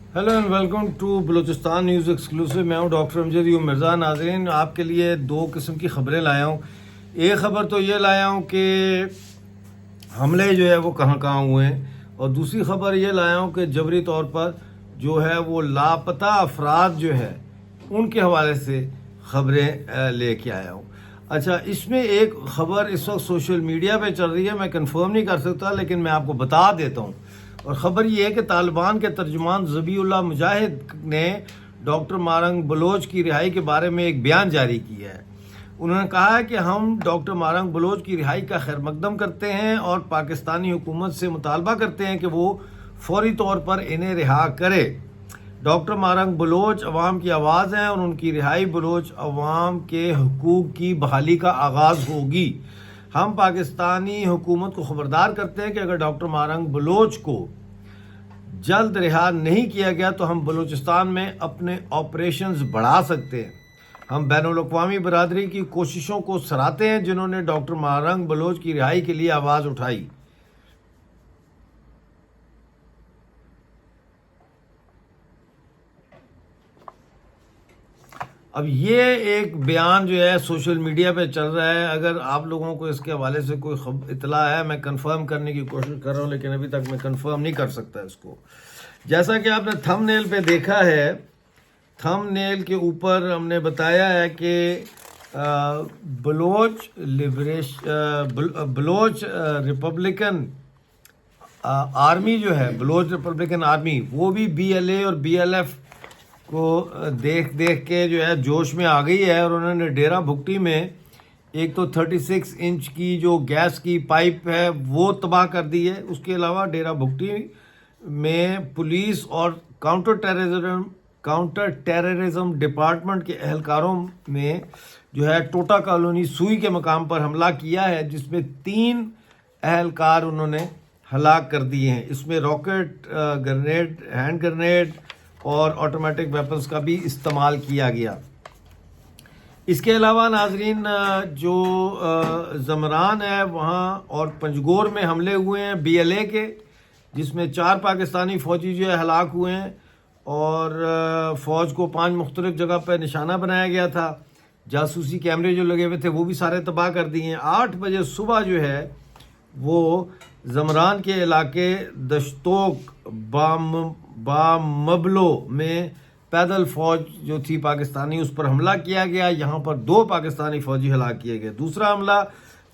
Hello and welcome to Balochistan news exclusive. मैं हूं doctor Amjad Mirza. नाज़रीन, आपके लिए दो किस्म की ख़बरें लाया हूं। एक ख़बर तो ये लाया हूं कि हमले जो है वो कहां कहां हुए हैं, और दूसरी ख़बर ये लाया हूं कि जबरी तौर पर जो है वो लापता अफराद जो है उनके हवाले से ख़बरें लेके आया हूं। अच्छा, इसमें एक ख़बर इस वक्त सोशल मीडिया पे चल रही है, मैं कंफर्म नहीं कर सकता लेकिन मैं आपको बता देता हूं। और ख़बर ये है कि तालिबान के तर्जुमान ज़बीउल्लाह मुजाहिद ने डॉक्टर मारंग बलोच की रिहाई के बारे में एक बयान जारी किया है। उन्होंने कहा है कि हम डॉक्टर मारंग बलोच की रिहाई का खैर मकदम करते हैं और पाकिस्तानी हुकूमत से मुतालबा करते हैं कि वो फौरी तौर पर इन्हें रिहा करे। डॉक्टर मारंग बलोच अवाम की आवाज़ हैं और उनकी रिहाई बलोच अवाम के हकूक़ की बहाली का आगाज़ होगी। हम पाकिस्तानी हुकूमत को ख़बरदार करते हैं कि अगर डॉक्टर मारंग बलोच को जल्द रिहा नहीं किया गया तो हम बलूचिस्तान में अपने ऑपरेशंस बढ़ा सकते हैं। हम बैनुल-अक़वामी बरादरी की कोशिशों को सराहते हैं जिन्होंने डॉक्टर मारंग बलोच की रिहाई के लिए आवाज़ उठाई। अब ये एक बयान जो है सोशल मीडिया पे चल रहा है। अगर आप लोगों को इसके हवाले से कोई इतला है, मैं कंफर्म करने की कोशिश कर रहा हूँ लेकिन अभी तक मैं कंफर्म नहीं कर सकता इसको। जैसा कि आपने थंबनेल पे देखा है, थंबनेल के ऊपर हमने बताया है कि बलोच रिपब्लिकन आर्मी जो है, बलोच रिपब्लिकन आर्मी, वो भी BLA और BLF को देख देख के जो है जोश में आ गई है। और उन्होंने डेरा भुगटी में एक तो 36 इंच की जो गैस की पाइप है वो तबाह कर दी है। उसके अलावा डेरा भुगटी में पुलिस और काउंटर टेररिज्म डिपार्टमेंट के एहलकारों में जो है टोटा कॉलोनी सुई के मकाम पर हमला किया है, जिसमें 3 एहलकार उन्होंने हलाक कर दिए हैं। इसमें रॉकेट ग्रेनेड, हैंड ग्रेनेड और ऑटोमेटिक वेपन्स का भी इस्तेमाल किया गया। इसके अलावा नाजरीन, जो ज़मरान है वहाँ और पंजगोर में हमले हुए हैं BLA के, जिसमें 4 पाकिस्तानी फ़ौजी जो है हलाक हुए हैं और फ़ौज को 5 मुख्तलिफ जगह पर निशाना बनाया गया था। जासूसी कैमरे जो लगे हुए थे वो भी सारे तबाह कर दिए हैं। 8 बजे सुबह जो है वो ज़मरान के इलाके दश्तोक बामबलो में पैदल फ़ौज जो थी पाकिस्तानी, उस पर हमला किया गया। यहाँ पर 2 पाकिस्तानी फ़ौजी हलाक किए गए। दूसरा हमला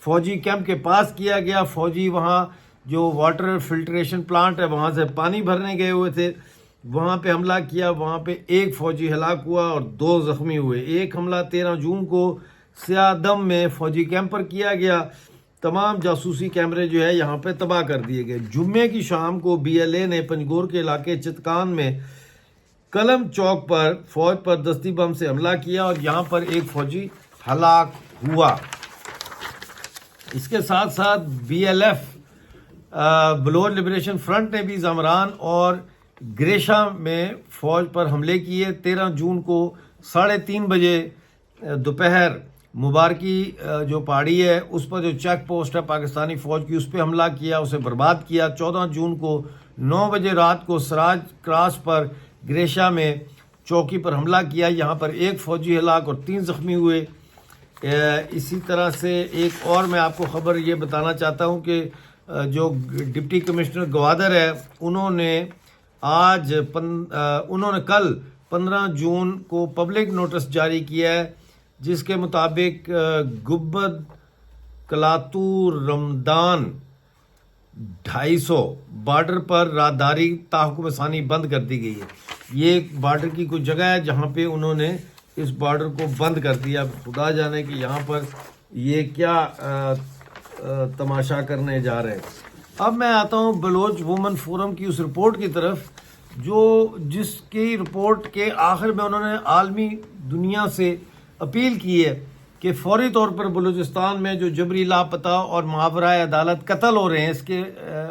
फ़ौजी कैंप के पास किया गया। फ़ौजी वहाँ जो वाटर फिल्ट्रेशन प्लांट है वहाँ से पानी भरने गए हुए थे, वहाँ पे हमला किया। वहाँ पे 1 फ़ौजी हलाक हुआ और 2 ज़ख्मी हुए। एक हमला 13 जून को सियादम में फ़ौजी कैंप पर किया गया। तमाम जासूसी कैमरे जो है यहाँ पे तबाह कर दिए गए। जुम्मे की शाम को BLA ने पंजगोर के इलाके चितकान में कलम चौक पर फौज पर दस्ती बम से हमला किया और यहाँ पर 1 फौजी हलाक हुआ। इसके साथ साथ BLF बलोच लिबरेशन फ्रंट ने भी ज़मरान और ग्रेशा में फ़ौज पर हमले किए। 13 जून को 3:30 बजे दोपहर मुबारकी जो पहाड़ी है उस पर जो चेक पोस्ट है पाकिस्तानी फ़ौज की, उस पर हमला किया, उसे बर्बाद किया। 14 जून को 9 बजे रात को सराज क्रॉस पर ग्रेशा में चौकी पर हमला किया। यहाँ पर 1 फ़ौजी हलाक और 3 ज़ख्मी हुए। इसी तरह से एक और मैं आपको ख़बर ये बताना चाहता हूँ कि जो डिप्टी कमिश्नर गवादर है उन्होंने कल 15 जून को पब्लिक नोटिस जारी किया है, जिसके मुताबिक गुब्बद कलातू रमदान 250 बॉर्डर पर राहदारी ताहुकुम सानी बंद कर दी गई है। ये एक बॉर्डर की कुछ जगह है जहाँ पे उन्होंने इस बॉर्डर को बंद कर दिया। खुदा जाने कि यहाँ पर ये क्या तमाशा करने जा रहे हैं। अब मैं आता हूँ बलोच वुमन फोरम की उस रिपोर्ट की तरफ जिसकी रिपोर्ट के आखिर में उन्होंने आलमी दुनिया से अपील की है कि फौरी तौर पर बलूचिस्तान में जो जबरी लापता और मुहावरा अदालत कत्ल हो रहे हैं इसके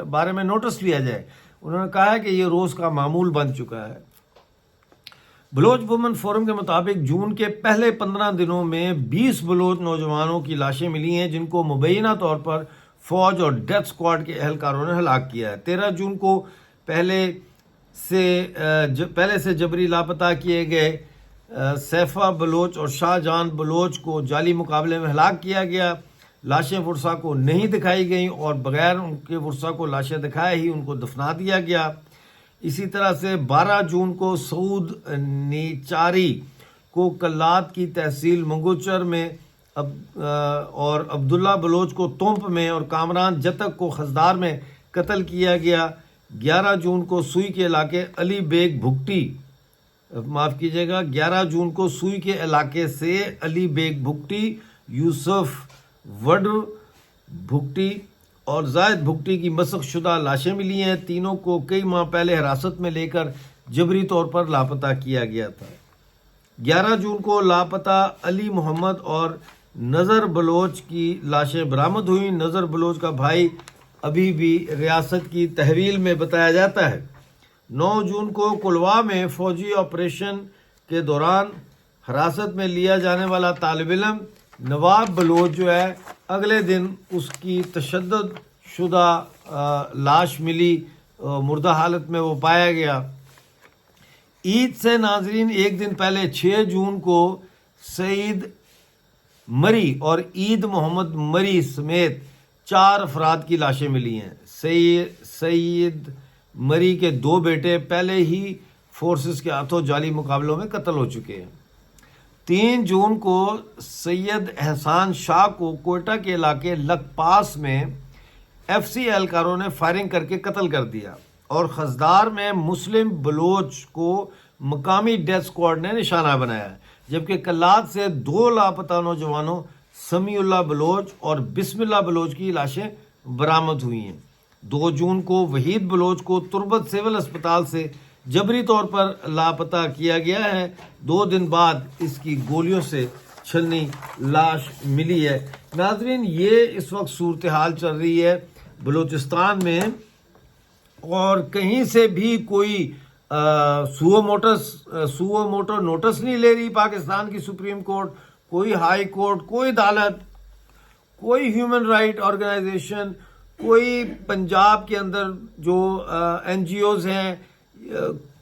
बारे में नोटिस लिया जाए। उन्होंने कहा है कि ये रोज़ का मामूल बन चुका है। बलोच वुमन फोरम के मुताबिक जून के पहले 15 दिनों में 20 बलोच नौजवानों की लाशें मिली हैं जिनको मुबैना तौर पर फौज और डेथ स्क्वाड के एहलकारों ने हलाक किया है। 13 जून को पहले پہلے سے جبری لاپتہ کیے گئے سیفہ بلوچ اور شاہ جان بلوچ کو جعلی مقابلے میں ہلاک کیا گیا۔ لاشیں ورثاء کو نہیں دکھائی گئیں اور بغیر ان کے ورثاء کو لاشیں دکھائے ہی ان کو دفنا دیا گیا۔ اسی طرح سے 12 جون کو سعود نیچاری کو کلات کی تحصیل منگوچر میں اور عبداللہ بلوچ کو تونپ میں اور کامران جتک کو خزدار میں قتل کیا گیا۔ 11 جون کو سوئی کے علاقے علی بیگ بھگٹی 11 جون کو سوئی کے علاقے سے علی بیگ بھگٹی، یوسف وڈر بھگٹی اور زائد بھگٹی کی مسخ شدہ لاشیں ملی ہیں۔ تینوں کو کئی ماہ پہلے حراست میں لے کر جبری طور پر لاپتہ کیا گیا تھا۔ 11 جون کو لاپتہ علی محمد اور نظر بلوچ کی لاشیں برآمد ہوئیں۔ نظر بلوچ کا بھائی ابھی بھی ریاست کی تحویل میں بتایا جاتا ہے۔ 9 جون کو کلوا میں فوجی آپریشن کے دوران حراست میں لیا جانے والا طالب علم نواب بلوچ جو ہے، اگلے دن اس کی تشدد شدہ لاش ملی، مردہ حالت میں وہ پایا گیا۔ عید سے ناظرین ایک دن پہلے 6 جون کو سعید مری اور عید محمد مری سمیت 4 افراد کی لاشیں ملی ہیں۔ سعید مری کے 2 بیٹے پہلے ہی فورسز کے ہاتھوں جعلی مقابلوں میں قتل ہو چکے ہیں۔ 3 جون کو سید احسان شاہ کو کوئٹہ کے علاقے لک پاس میں ایف سی اہلکاروں نے فائرنگ کر کے قتل کر دیا اور خزدار میں مسلم بلوچ کو مقامی ڈیتھ سکواڈ نے نشانہ بنایا، جبکہ کلات سے 2 لاپتہ نوجوانوں سمیع اللہ بلوچ اور بسم اللہ بلوچ کی لاشیں برآمد ہوئی ہیں۔ 2 جون کو وحید بلوچ کو تربت سول اسپتال سے جبری طور پر لاپتہ کیا گیا ہے۔ 2 دن بعد اس کی گولیوں سے چھلنی لاش ملی ہے۔ ناظرین، یہ اس وقت صورتحال چل رہی ہے بلوچستان میں، اور کہیں سے بھی کوئی سو موٹو نوٹس نہیں لے رہی پاکستان کی سپریم کورٹ، کوئی ہائی کورٹ، کوئی عدالت، کوئی ہیومن رائٹ آرگنائزیشن، کوئی پنجاب کے اندر جو این جی اوز ہیں،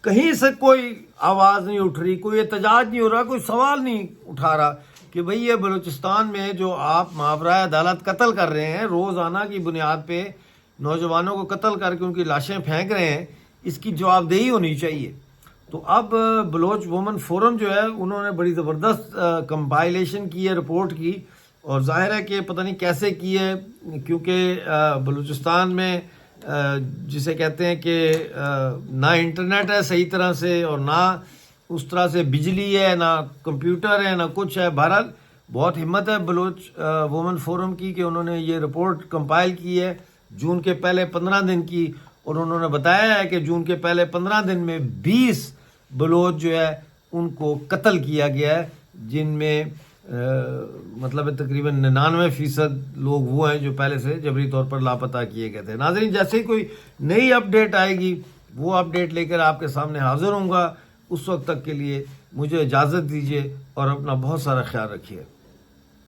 کہیں سے کوئی آواز نہیں اٹھ رہی، کوئی احتجاج نہیں ہو رہا، کوئی سوال نہیں اٹھا رہا کہ بھئی یہ بلوچستان میں جو آپ مابرائے عدالت قتل کر رہے ہیں، روزانہ کی بنیاد پہ نوجوانوں کو قتل کر کے ان کی لاشیں پھینک رہے ہیں، اس کی جواب دہی ہونی چاہیے۔ تو اب بلوچ وومن فورم جو ہے، انہوں نے بڑی زبردست کمپائلیشن کی ہے رپورٹ کی، اور ظاہر ہے کہ پتہ نہیں کیسے کی ہے، کیونکہ بلوچستان میں جسے کہتے ہیں کہ نہ انٹرنیٹ ہے صحیح طرح سے، اور نہ اس طرح سے بجلی ہے، نہ کمپیوٹر ہے، نہ کچھ ہے۔ بہرحال بہت ہمت ہے بلوچ وومن فورم کی کہ انہوں نے یہ رپورٹ کمپائل کی ہے جون کے پہلے 15 دن کی، اور انہوں نے بتایا ہے کہ جون کے پہلے 15 دن میں 20 بلوچ جو ہے ان کو قتل کیا گیا ہے، جن میں مطلب تقریباً 99% لوگ وہ ہیں جو پہلے سے جبری طور پر لاپتہ کیے گئے تھے۔ ناظرین، جیسے ہی کوئی نئی اپڈیٹ آئے گی وہ اپڈیٹ لے کر آپ کے سامنے حاضر ہوں گا۔ اس وقت تک کے لیے مجھے اجازت دیجیے اور اپنا بہت سارا خیال رکھیے۔